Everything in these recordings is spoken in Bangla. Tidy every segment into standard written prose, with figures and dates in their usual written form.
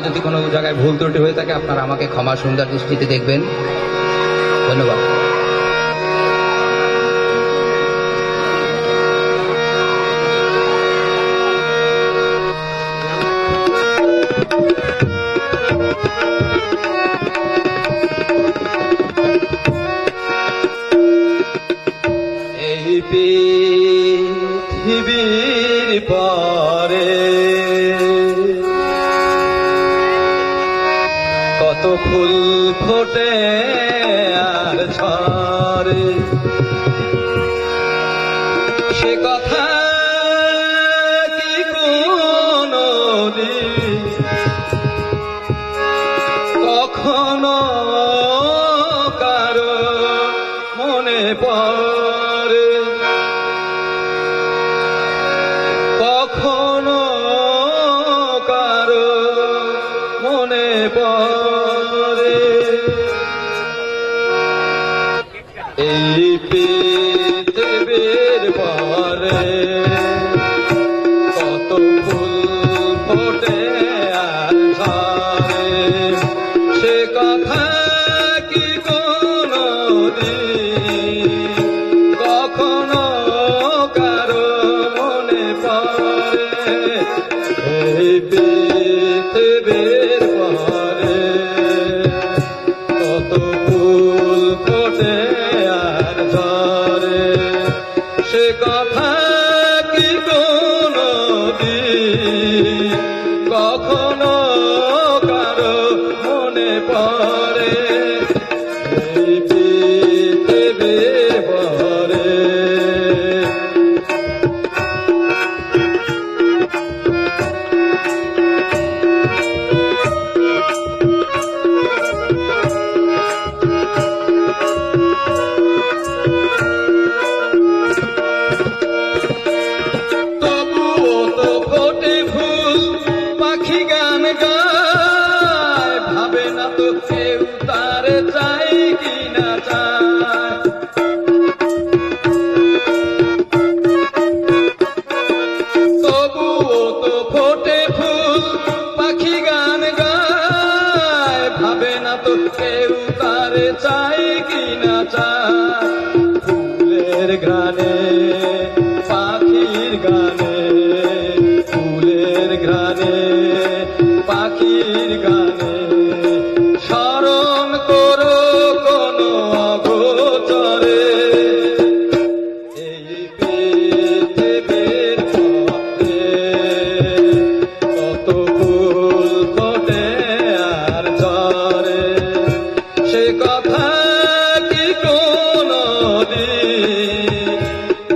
যদি কোনো জায়গায় ভুল ত্রুটি হয়ে থাকে আপনারা আমাকে ক্ষমা সুন্দর দৃষ্টিতে দেখবেন। ধন্যবাদ। পৃথিবীর পরে কত ফুল ফোটে আর ঝরে, সে কথা কি কোনদিন কখনো কারো মনে পড়ে, কখনো কারো মনে পড়ে। এই পৃথিবীর পরে কত ফুল ফোটে আর ঝরে, সে কথা কি কোনদিন কখনো কারো মনে পড়ে। এই পৃথিবীর পরে কত ফুল ফোটে আর ঝরে, সে কথা কি কোনদিন কখনো কারো মনে পড়ে। এই পৃথিবীর পরে কেউ তারে চাই কিনা চায়, ফুলের গানে পাখির গানে, ফুলের গানে পাখির গানে স্মরণ করো কোনো অগোচরে। এই পৃথিবীর পথে কত ফুল ফোটে আর ঝরে, সে কথা কি কোনদিন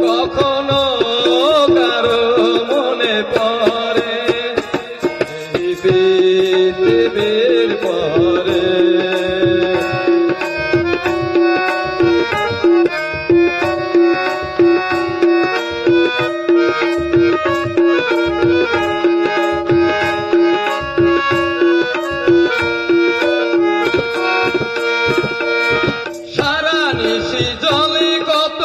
কখনো কারো মনে পড়ে। এই পৃথিবীর পরে সারা নিশি জলে কত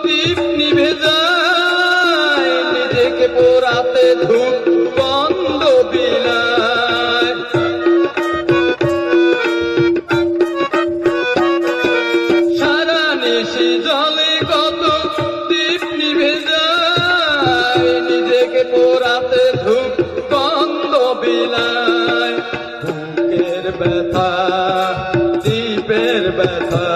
দীপ নিভে যায়, নিজেকে পোড়াতে ধূপ বন্ধ বিলায়। সারা নিশি জলে কত দীপ নিভে যায়, নিজেকে পোড়াতে ধূপ বন্ধ বিলায়। বুকের ব্যথা দীপের ব্যথা